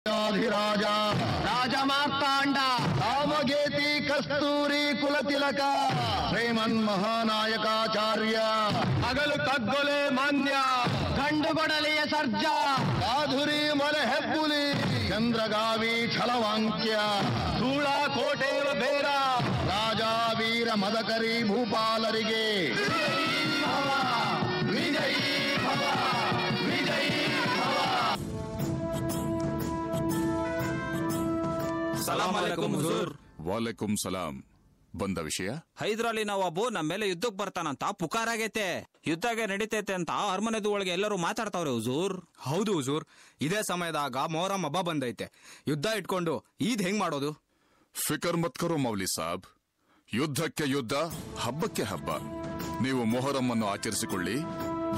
ರಾಜ ರಾಜಮಾರ್ತಾಂಡ ಕಾಮಗೇತಿ ಕಸ್ತೂರಿ ಕುಲತಿಲಕ ಶ್ರೀಮನ್ ಮಹಾನಾಯಕಾಚಾರ್ಯ ಹಗಲು ಕಗ್ಗೊಲೆ ಮಾನ್ಯ ಗಂಡುಗೊಡಲಿಯ ಸರ್ಜ ಮಾಧುರಿ ಮಲೆ ಹೆಬ್ಬುಲಿ ಚಂದ್ರಗಾವಿ ಛಲವಾಂಕ್ಯ ಧೂಳ ಕೋಟೆಯ ಬೇರ ರಾಜ ವೀರ ಮದಕರಿ ಭೂಪಾಲರಿಗೆ ವಿಜಯೀ ಭವ ವಿಜಯೀ ಭವ. ಸಲಾಂ ಅಲೈಕುಂ ಹುಜೂರ್. ವಾಲೇಕುಂ ಸಲಾಂ. ಬಂದ ವಿಷಯ? ಹೈದರಾಲಿ ನವಾಬು ನಮ್ಮ ಮೇಲೆ ಯುದ್ಧಕ್ಕೆ ಬರ್ತಾನಂತ ಪುಕಾರಾಗೈತೆ. ಯುದ್ಧಗೆ ನಡೀತೈತೆ ಅಂತ ಅರಮನೆದು ಒಳಗೆ ಎಲ್ಲರೂ ಮಾತಾಡ್ತಾವ್ರೆ ಹುಜೂರ್. ಹೌದು ಹುಜೂರ್, ಇದೇ ಸಮಯದಾಗ ಮೊಹರಂ ಹಬ್ಬ ಬಂದೈತೆ. ಯುದ್ಧ ಇಟ್ಕೊಂಡು ಈದ್ ಹೆಂಗ್ ಮಾಡೋದು? ಫಿಕರ್ ಮತ್ ಕರೋ ಮೌಲಿ ಸಾಬ್. ಯುದ್ಧಕ್ಕೆ ಯುದ್ಧ, ಹಬ್ಬಕ್ಕೆ ಹಬ್ಬ. ನೀವು ಮೊಹರಂ ಅನ್ನು ಆಚರಿಸಿಕೊಳ್ಳಿ,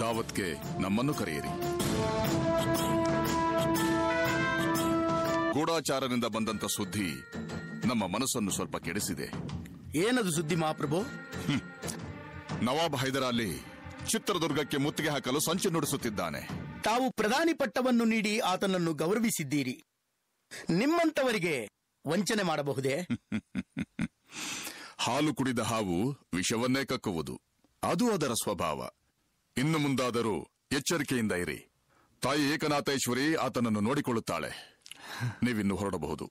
ದಾವತ್ಗೆ ನಮ್ಮನ್ನು ಕರೆಯಿರಿ. ಗೂಢಾಚಾರದಿಂದ ಬಂದಂತ ಸುದ್ದಿ ನಮ್ಮ ಮನಸ್ಸನ್ನು ಸ್ವಲ್ಪ ಕೆಡಿಸಿದೆ. ಏನದು ಸುದ್ದಿ ಮಹಾಪ್ರಭು? ನವಾಬ್ ಹೈದರಾಲಿ ಚಿತ್ರದುರ್ಗಕ್ಕೆ ಮುತ್ತಿಗೆ ಹಾಕಲು ಸಂಚು ನುಡಿಸುತ್ತಿದ್ದಾನೆ. ತಾವು ಪ್ರಧಾನಿ ಪಟ್ಟವನ್ನು ನೀಡಿ ಆತನನ್ನು ಗೌರವಿಸಿದ್ದೀರಿ. ನಿಮ್ಮಂತವರಿಗೆ ವಂಚನೆ ಮಾಡಬಹುದೇ? ಹಾಲು ಕುಡಿದ ಹಾವು ವಿಷವನ್ನೇ ಕಕ್ಕುವುದು, ಅದು ಅದರ ಸ್ವಭಾವ. ಇನ್ನು ಮುಂದಾದರೂ ಎಚ್ಚರಿಕೆಯಿಂದ ಇರಿ. ತಾಯಿ ಏಕನಾಥೇಶ್ವರಿ ಆತನನ್ನು ನೋಡಿಕೊಳ್ಳುತ್ತಾಳೆ. ನೀವಿನ್ನು ಹೊರಡಬಹುದು.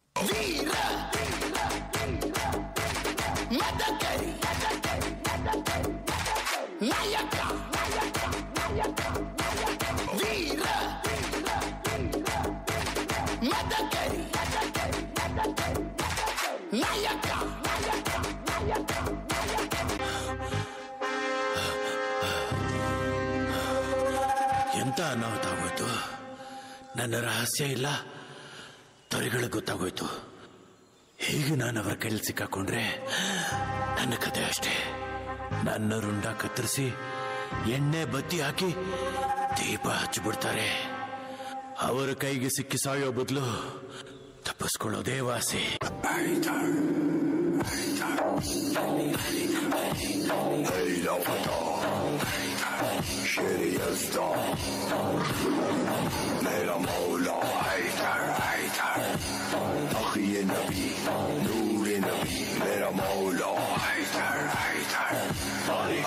ಎಂತ ಅನಾಹುತ ಆಗೋಯ್ತು? ನನ್ನ ರಹಸ್ಯ ಇಲ್ಲ, ತೊರೆಗಳು ಗೊತ್ತಾಗೋಯ್ತು. ಹೀಗೆ ನಾನು ಅವರ ಕೈಲಿ ಸಿಕ್ಕಾಕೊಂಡ್ರೆ ನನ್ನ ಕತೆ ಅಷ್ಟೇ. ನನ್ನ ರುಂಡ ಕತ್ತರಿಸಿ ಎಣ್ಣೆ ಬತ್ತಿ ಹಾಕಿ ದೀಪ ಹಚ್ಚಿಬಿಡ್ತಾರೆ. ಅವರ ಕೈಗೆ ಸಿಕ್ಕಿ ಸಾಯೋ ಬದಲು ತಪ್ಪಿಸ್ಕೊಳ್ಳೋದೇ ವಾಸಿ. मेरा मौला हैदर हैदर अखी नबी नूर नबी मेरा मौला हैदर हैदर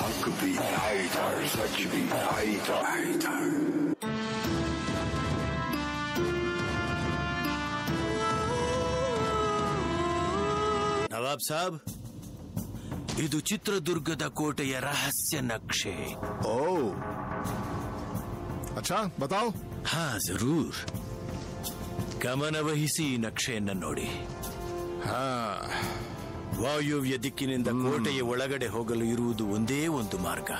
हक भी हैदर सच भी हैदर हैदर. ನವಾಬ್ ಸಾಬ್, ಇದು ಚಿತ್ರದುರ್ಗದ ಕೋಟೆಯ ರಹಸ್ಯ ನಕ್ಷೆ. ಓ ಅಚ್ಚಾ, ಬತಾವ್. ಹಾ ಜರೂರ್. ಗಮನವಹಿಸಿ ಈ ನಕ್ಷೆಯನ್ನು ನೋಡಿ. ಹಾ, ವಾಯುವ್ಯ ದಿಕ್ಕಿನಿಂದ ಕೋಟೆಯ ಒಳಗಡೆ ಹೋಗಲು ಇರುವುದು ಒಂದೇ ಒಂದು ಮಾರ್ಗ,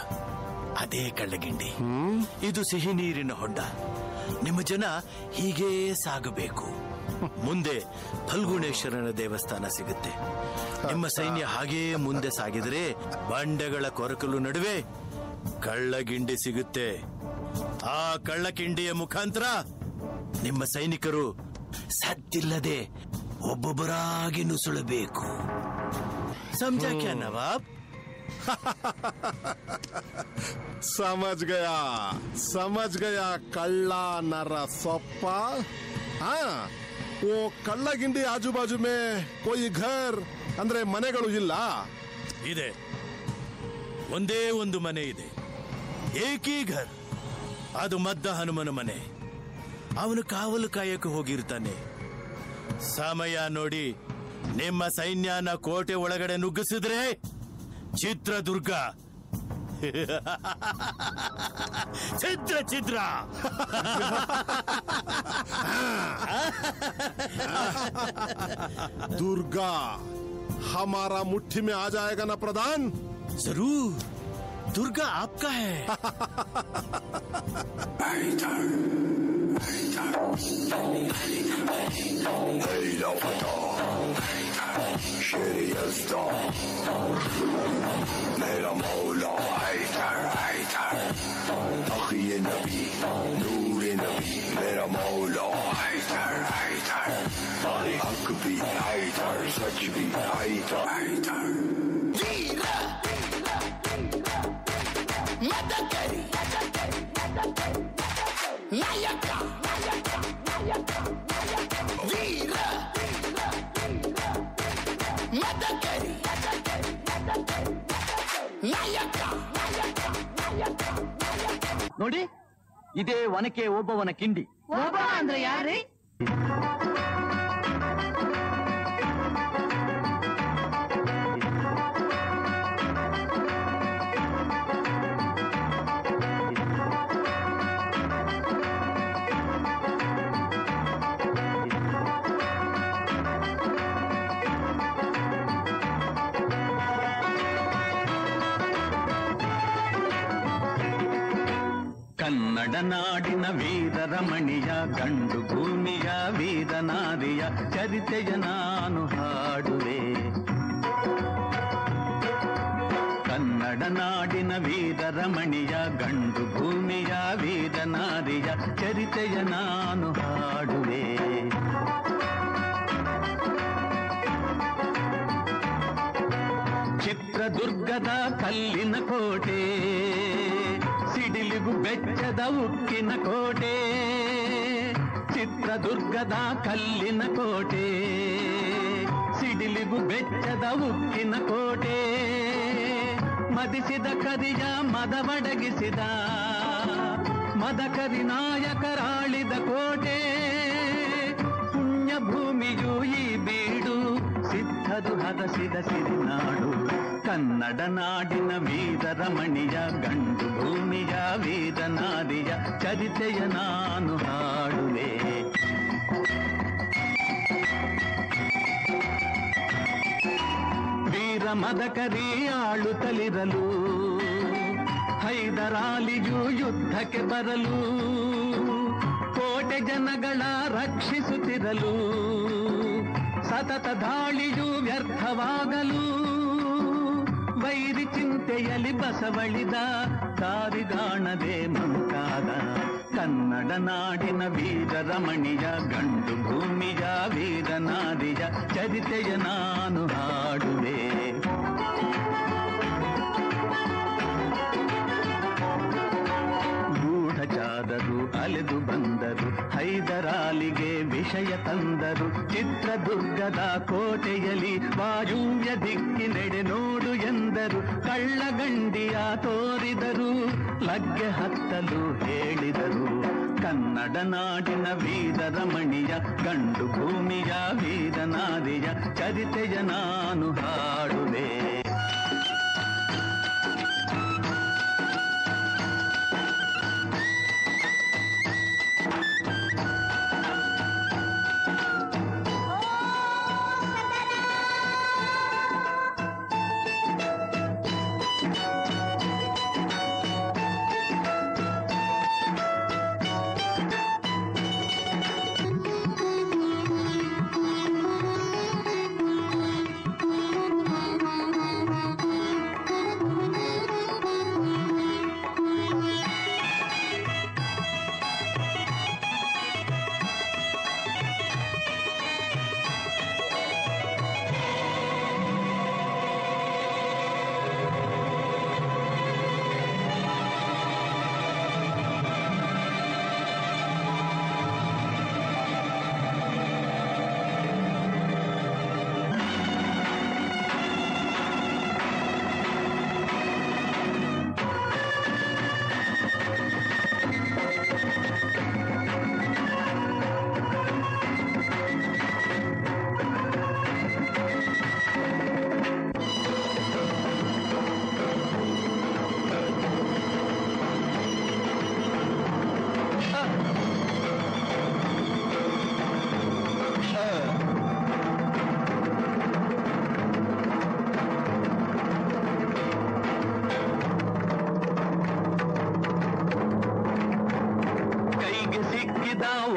ಅದೇ ಕಳ್ಳಗಿಂಡಿ. ಇದು ಸಿಹಿ ನೀರಿನ ಹೊಂಡ. ನಿಮ್ಮ ಜನ ಹೀಗೇ ಸಾಗಬೇಕು. ಮುಂದೆ ಫಲ್ಗುಣೇಶ್ವರನ ದೇವಸ್ಥಾನ ಸಿಗುತ್ತೆ. ನಿಮ್ಮ ಸೈನ್ಯ ಹಾಗೇ ಮುಂದೆ ಸಾಗಿದರೆ ಬಂಡೆಗಳ ಕೊರಕಲು ನಡುವೆ ಕಳ್ಳಗಿಂಡಿ ಸಿಗುತ್ತೆ. ಆ ಕಳ್ಳಕಿಂಡಿಯ ಮುಖಾಂತರ ನಿಮ್ಮ ಸೈನಿಕರು ಸದ್ದಿಲ್ಲದೆ ಒಬ್ಬೊಬ್ಬರಾಗಿ ನುಸುಳಬೇಕು. ಸಮಜಾ ಕ್ಯಾ ನವಾಬ್? ಸಮಜ್ ಗಯಾ ಕಳ್ಳ ನರ ಸೊಪ್ಪ. ಹಾ, ಓ ಕಳ್ಳಗಿಂಡಿ ಆಜು ಬಾಜು ಮೇ ಕೋಯಿ ಘರ್ ಅಂದ್ರೆ ಮನೆಗಳು ಇಲ್ಲ? ಇದೆ, ಒಂದೇ ಒಂದು ಮನೆ ಇದೆ, ಏಕೀ ಘರ್. ಅದು ಮದ್ದ ಹನುಮನ ಮನೆ. ಅವನು ಕಾವಲು ಕಾಯಕ್ಕೆ ಹೋಗಿರ್ತಾನೆ. ಸಮಯ ನೋಡಿ ನಿಮ್ಮ ಸೈನ್ಯನ ಕೋಟೆ ಒಳಗಡೆ ನುಗ್ಗಿಸಿದ್ರೆ ಚಿತ್ರದುರ್ಗ ಛಿದ್ರ ಛಿದ್ರ. दुर्गा हमारा मुट्ठी में आ जाएगा ना प्रधान? जरूर, दुर्गा आपका है. मेरा मौला हैदर हैदर अखी नबी नूर नबी मेरा मौला हैदर हैदर हक भी हैदर सच भी हैदर हैदर. मदकरी नायका ನೋಡಿ, ಇದೇ ಒನಕೆ ಓಬವ್ವನ ಕಿಂಡಿ. ಓಬವ್ವ ಅಂದ್ರೆ ಯಾರ್ರಿ? ಕನ್ನಡ ನಾಡಿನ ವೀರರಮಣಿಯ ಗಂಡು ಭೂಮಿಯ ವೀರನಾರಿಯ ಚರಿತೆಯ ನಾನು ಹಾಡುವೆ. ಕನ್ನಡ ನಾಡಿನ ವೀರರಮಣಿಯ ಗಂಡು ಭೂಮಿಯ ವೀರನಾರಿಯ ಚರಿತೆಯ ನಾನು ಹಾಡುವೆ. ಚಿತ್ರದುರ್ಗದ ಕಲ್ಲಿನ ಕೋಟೆ, ಸಿಡಿಲಿಗು ಬೆಚ್ಚದ ಉಕ್ಕಿನ ಕೋಟೆ. ಚಿತ್ರದುರ್ಗದ ಕಲ್ಲಿನ ಕೋಟೆ, ಸಿಡಿಲಿಗು ಬೆಚ್ಚದ ಉಕ್ಕಿನ ಕೋಟೆ. ಮದಿಸಿದ ಕರಿಯ ಮದವಡಗಿಸಿದ ಮದಕರಿ ನಾಯಕರಾಳಿದ ಕೋಟೆ. ಪುಣ್ಯ ಭೂಮಿಯು ಈ ಬೀಡು, ಸಿದ್ಧದು ಹದಸಿದ ಸಿರಿನಾಡು. ಕನ್ನಡ ನಾಡಿನ ವೀರರಮಣಿಯ ಗಂಡು ಭೂಮಿಯ ವೀರನಾರಿಯ ಚರಿತೆಯ ನಾನು ಹಾಡುವೆ. ವೀರ ಮದಕರಿ ಆಳುತ್ತಲಿರಲು, ಹೈದರಾಲಿಯು ಯುದ್ಧಕ್ಕೆ ಬರಲು, ಕೋಟೆ ಜನಗಳ ರಕ್ಷಿಸುತ್ತಿರಲು, ಸತತ ದಾಳಿಯು ವ್ಯರ್ಥವಾಗಲು, ವೈರಿ ಚಿಂತೆಯಲ್ಲಿ ಬಸವಳಿದ ದಾರಿಗಾಣದೆ ಮುಂತಾದ. ಕನ್ನಡ ನಾಡಿನ ವೀರರಮಣಿಯ ಗಂಡು ಭೂಮಿಯ ವೀರನಾರಿಯ ಚರಿತೆಯ ನಾನು ಹಾಡುವೆ. ಗೂಢಚಾರರು ಅಲೆದು ಬಂದರು, ಹೈದರಾಲಿಗೆ ವಿಷಯ ತಂದರು. ಚಿತ್ರದುರ್ಗದ ಕೋಟೆಯಲ್ಲಿ ವಾಯುವ್ಯ ದಿಕ್ಕಿನೆಡೆ ನೋಡು ಎಂದರು. ಕಳ್ಳಗಂಡಿಯ ತೋರಿದರು, ಲಗ್ಗೆ ಹತ್ತಲು ಹೇಳಿದರು. ಕನ್ನಡ ನಾಡಿನ ವೀರರಮಣಿಯ ಗಂಡು ಭೂಮಿಯ ವೀರನಾರಿಯ ಚರಿತೆಯ ನಾನು ಹಾಡುವೆ.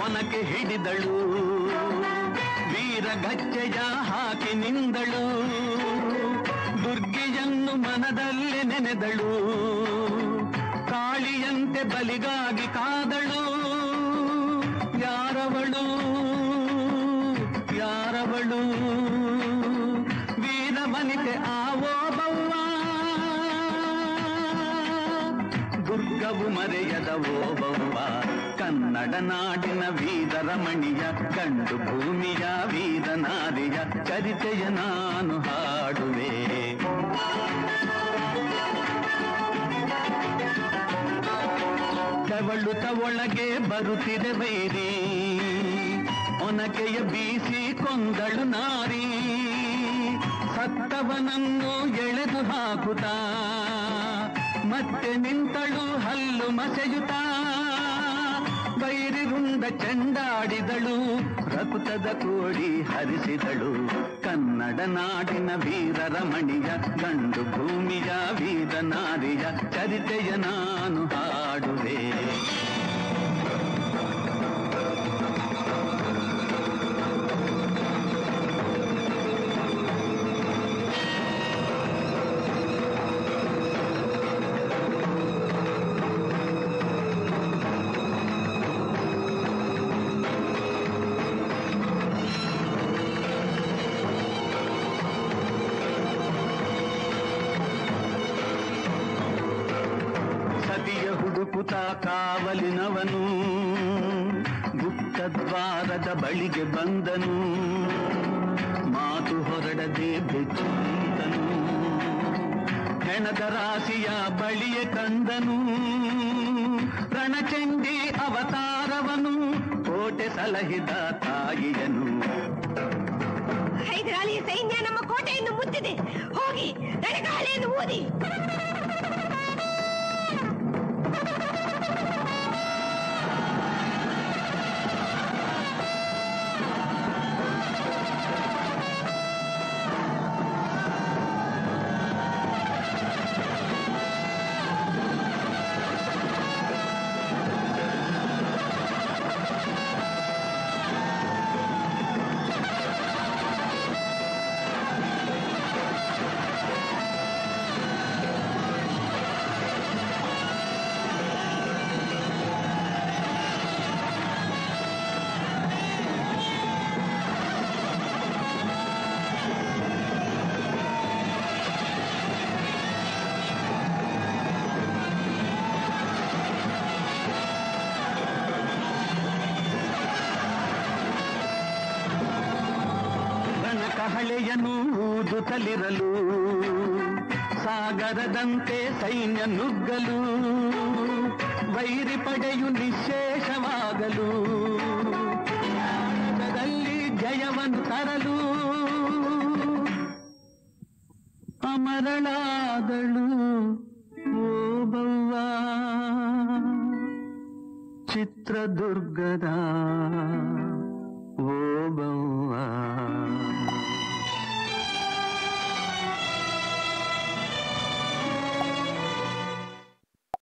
ಒನಕೆ ಹಿಡಿದಳು, ವೀರಗಚ್ಚೆಯ ಹಾಕಿ ನಿಂದಳು. ದುರ್ಗೆಯನ್ನು ಮನದಲ್ಲಿ ನೆನೆದಳು, ಕಾಳಿಯಂತೆ ಬಲಿಗಾಗಿ ಕಾದಳು. ಯಾರವಳು ಯಾರವಳು, ವೀರವನಿತೆ ಓಬವ್ವ. ದುರ್ಗವು ಮರೆಯದ ಓಬವ್ವ. ಕನ್ನಡ ನಾಡಿನ ವೀರರಮಣಿಯ ಗಂಡು ಭೂಮಿಯ ವೀರನಾರಿಯ ಚರಿತೆಯ ನಾನು ಹಾಡುವೆ. ಕಳವಳುತ ಒಳಗೆ ಬರುತ್ತಿದೆ ವೈರಿ, ಒನಕೆಯ ಬೀಸಿ ಕೊಂದಳು ನಾರಿ, ಸತ್ತವನನ್ನು ಎಳೆದು ಹಾಕುತ್ತಾ ಮತ್ತೆ ನಿಂತಳು ಹಲ್ಲು ಮಸೆಯುತ್ತಾ, ವೈರಿರುಂಡ ಚೆಂಡಾಡಿದಳು, ರಕುತದ ಕೋಡಿ ಹರಿಸಿದಳು. ಕನ್ನಡ ನಾಡಿನ ವೀರರಮಣಿಯ, ಗಂಡು ಭೂಮಿಯ ವೀರ ನಾರಿಯ ಚರಿತೆಯ ನಾನು ಹಾಡುವೆ. ಹುಡುಕುತ ಕಾವಲಿನವನು ಗುಪ್ತದ್ವಾರದ ಬಳಿಗೆ ಬಂದನು, ಮಾತು ಹೊರಡದೆ ಬೆಚ್ಚಿದನು, ಹೆಣದ ರಾಶಿಯ ಬಳಿಯೇ ತಂದನು, ರಣಚಂಡಿ ಅವತಾರವನು, ಕೋಟೆ ಸಲಹಿದ ತಾಯಿಯನು. ಹೈದರಾಲಿಯ ಸೈನ್ಯ ನಮ್ಮ ಕೋಟೆಯನ್ನು ಮುತ್ತಿದೆ, ಹೋಗಿ ರಣಗಾಳೆಯನ್ನು ಊದಿ. ಕಹಳೆಯನ್ನು ಊದುತ್ತಲಿರಲು, ಸಾಗರದಂತೆ ಸೈನ್ಯ ನುಗ್ಗಲು, ವೈರಿ ಪಡೆಯು ನಿಶ್ಶೇಷವಾಗಲು, ದಲ್ಲಿ ಜಯವನ್ನು ತರಲು ಅಮರಳಾದಳು ಓಬವ್ವ ಚಿತ್ರದುರ್ಗದ ಓಬವ್ವ.